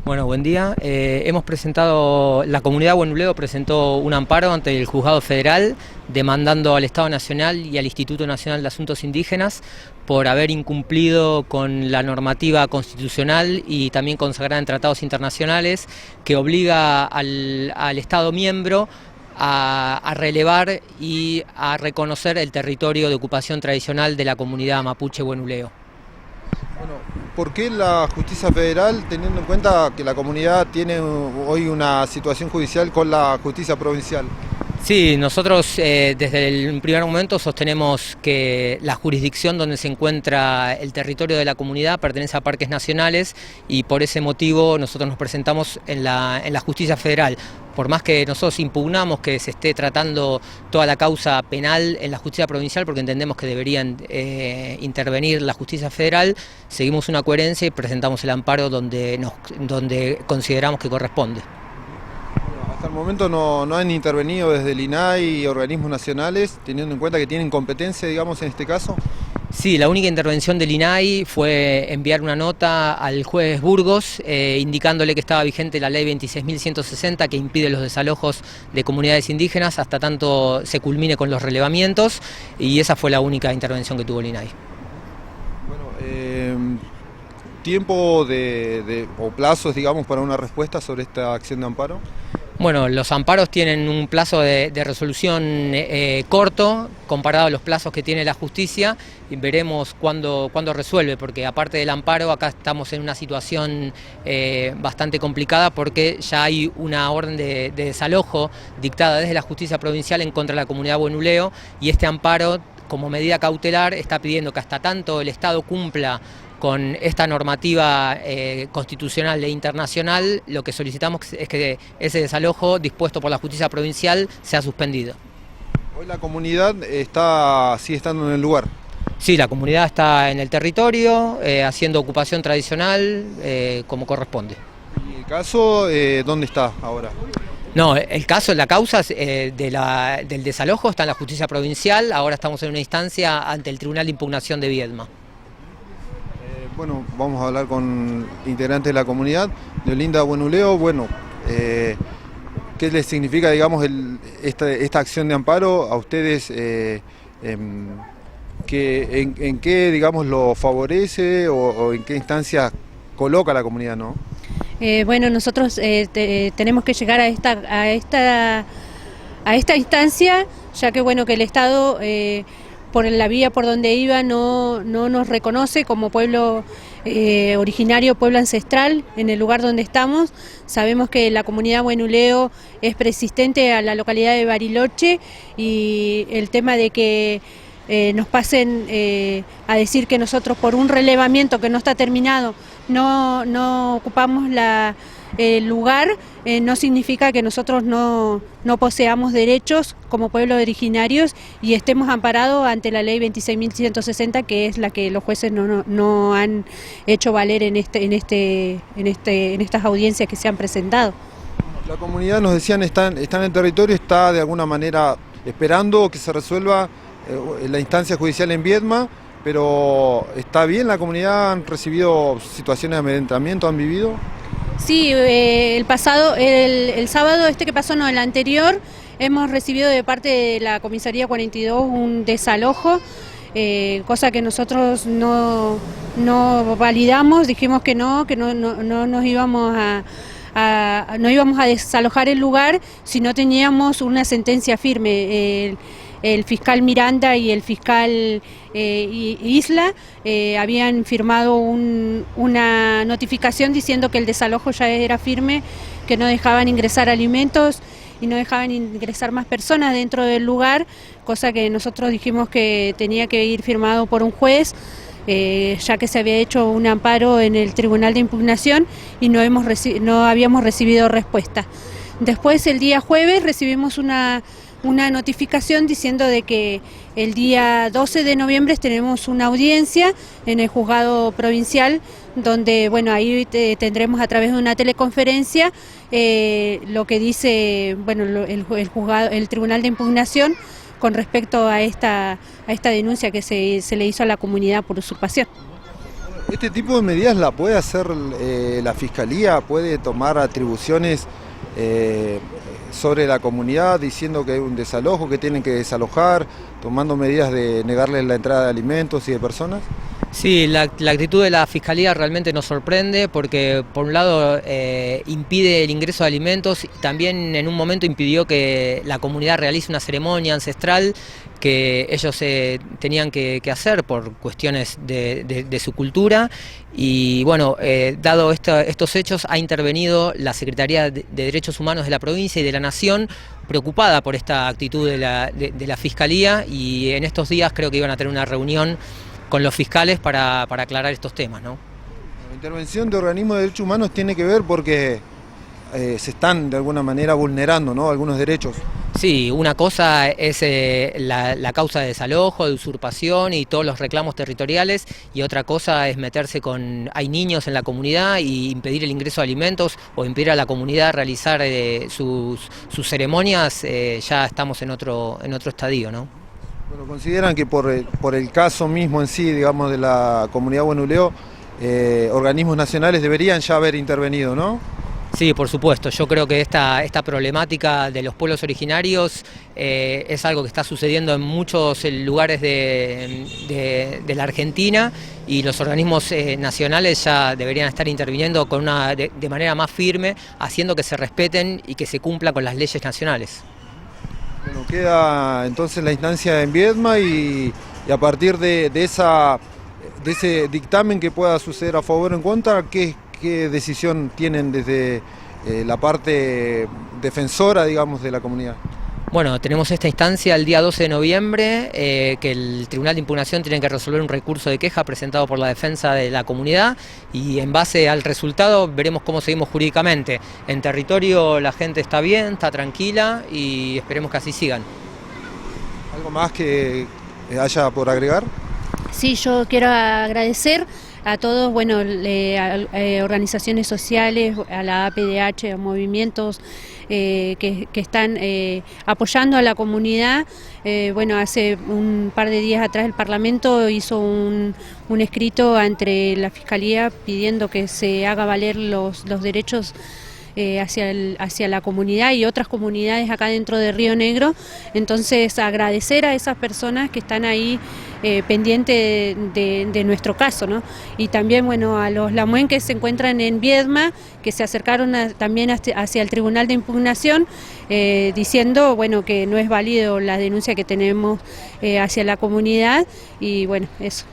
Bueno, buen día. La comunidad Buenuleo presentó un amparo ante el Juzgado Federal demandando al Estado Nacional y al Instituto Nacional de Asuntos Indígenas por haber incumplido con la normativa constitucional y también consagrada en tratados internacionales que obliga al Estado miembro a relevar y a reconocer el territorio de ocupación tradicional de la comunidad mapuche Buenuleo. Bueno, ¿por qué la justicia federal, teniendo en cuenta que la comunidad tiene hoy una situación judicial con la justicia provincial? Sí, nosotros desde el primer momento sostenemos que la jurisdicción donde se encuentra el territorio de la comunidad pertenece a parques nacionales y por ese motivo nosotros nos presentamos en la justicia federal. Por más que nosotros impugnamos que se esté tratando toda la causa penal en la justicia provincial, porque entendemos que deberían intervenir la justicia federal, seguimos una coherencia y presentamos el amparo donde consideramos que corresponde. Hasta el momento no han intervenido desde el INAI y organismos nacionales, teniendo en cuenta que tienen competencia, digamos, en este caso. Sí, la única intervención del INAI fue enviar una nota al juez Burgos indicándole que estaba vigente la ley 26.160 que impide los desalojos de comunidades indígenas hasta tanto se culmine con los relevamientos, y esa fue la única intervención que tuvo el INAI. Bueno, ¿tiempo o plazos, digamos, para una respuesta sobre esta acción de amparo? Bueno, los amparos tienen un plazo de resolución corto comparado a los plazos que tiene la justicia, y veremos cuándo resuelve, porque aparte del amparo acá estamos en una situación bastante complicada porque ya hay una orden de desalojo dictada desde la justicia provincial en contra de la comunidad Buenuleo, y este amparo como medida cautelar está pidiendo que hasta tanto el Estado cumpla con esta normativa constitucional e internacional, lo que solicitamos es que ese desalojo dispuesto por la justicia provincial sea suspendido. Hoy la comunidad sigue estando en el lugar. Sí, la comunidad está en el territorio, haciendo ocupación tradicional como corresponde. ¿Y el caso dónde está ahora? No, la causa del desalojo está en la justicia provincial, ahora estamos en una instancia ante el Tribunal de Impugnación de Viedma. Bueno, vamos a hablar con integrantes de la comunidad de Olinda Buenuleo. Bueno, ¿qué les significa, digamos, esta acción de amparo a ustedes? ¿En qué, digamos, lo favorece o en qué instancia coloca la comunidad, no? Bueno, nosotros tenemos que llegar a esta instancia, ya que bueno que el Estado por la vía por donde iba no nos reconoce como pueblo originario, pueblo ancestral en el lugar donde estamos. Sabemos que la comunidad Buenuleo es persistente a la localidad de Bariloche, y el tema de que nos pasen a decir que nosotros por un relevamiento que no está terminado no ocupamos el lugar, no significa que nosotros no poseamos derechos como pueblos originarios y estemos amparados ante la ley 26.160, que es la que los jueces no han hecho valer en estas audiencias que se han presentado. La comunidad, nos decían, está en el territorio, está de alguna manera esperando que se resuelva la instancia judicial en Viedma, pero ¿está bien la comunidad? ¿Han recibido situaciones de amedrentamiento? ¿Han vivido? Sí, el sábado que pasó, no, el anterior, hemos recibido de parte de la comisaría 42 un desalojo, cosa que nosotros no validamos, dijimos que no nos íbamos no íbamos a desalojar el lugar si no teníamos una sentencia firme. El fiscal Miranda y el fiscal Isla habían firmado una notificación diciendo que el desalojo ya era firme, que no dejaban ingresar alimentos y no dejaban ingresar más personas dentro del lugar, cosa que nosotros dijimos que tenía que ir firmado por un juez, ya que se había hecho un amparo en el Tribunal de Impugnación y no habíamos recibido respuesta. Después, el día jueves, recibimos una notificación diciendo de que el día 12 de noviembre tenemos una audiencia en el juzgado provincial, donde bueno, ahí tendremos a través de una teleconferencia lo que dice el Tribunal de Impugnación con respecto a esta denuncia que se le hizo a la comunidad por usurpación. ¿Este tipo de medidas la puede hacer la Fiscalía? ¿Puede tomar atribuciones sobre la comunidad diciendo que hay un desalojo, que tienen que desalojar, tomando medidas de negarles la entrada de alimentos y de personas? Sí, la actitud de la Fiscalía realmente nos sorprende porque por un lado impide el ingreso de alimentos, y también en un momento impidió que la comunidad realice una ceremonia ancestral que ellos tenían que hacer por cuestiones de su cultura. Y bueno, dado estos hechos, ha intervenido la Secretaría de Derechos Humanos de la provincia y de la Nación, preocupada por esta actitud de la Fiscalía, y en estos días creo que iban a tener una reunión con los fiscales para aclarar estos temas, ¿no? La intervención de organismos de derechos humanos tiene que ver porque se están de alguna manera vulnerando, ¿no?, algunos derechos. Sí, una cosa es la causa de desalojo, de usurpación y todos los reclamos territoriales, y otra cosa es meterse hay niños en la comunidad y impedir el ingreso de alimentos o impedir a la comunidad realizar sus ceremonias. Ya estamos en otro estadio, ¿no? Bueno, ¿consideran que por el caso mismo en sí, digamos, de la comunidad Huenuleo, organismos nacionales deberían ya haber intervenido, ¿no? Sí, por supuesto. Yo creo que esta problemática de los pueblos originarios es algo que está sucediendo en muchos lugares de la Argentina, y los organismos nacionales ya deberían estar interviniendo de manera más firme, haciendo que se respeten y que se cumpla con las leyes nacionales. Bueno, queda entonces la instancia en Viedma y a partir de ese dictamen que pueda suceder a favor o en contra, ¿qué decisión tienen desde la parte defensora, digamos, de la comunidad? Bueno, tenemos esta instancia el día 12 de noviembre, que el Tribunal de Impugnación tiene que resolver un recurso de queja presentado por la defensa de la comunidad, y en base al resultado veremos cómo seguimos jurídicamente. En territorio la gente está bien, está tranquila, y esperemos que así sigan. ¿Algo más que haya por agregar? Sí, yo quiero agradecer a todos, bueno, organizaciones sociales, a la APDH, a movimientos que están apoyando a la comunidad. Bueno, hace un par de días atrás el Parlamento hizo un escrito ante la Fiscalía pidiendo que se haga valer los derechos hacia la comunidad y otras comunidades acá dentro de Río Negro. Entonces, agradecer a esas personas que están ahí pendientes de nuestro caso, ¿no? Y también, bueno, a los lamuén que se encuentran en Viedma, que se acercaron también hacia el Tribunal de Impugnación, diciendo, bueno, que no es válido la denuncia que tenemos hacia la comunidad, y bueno, eso.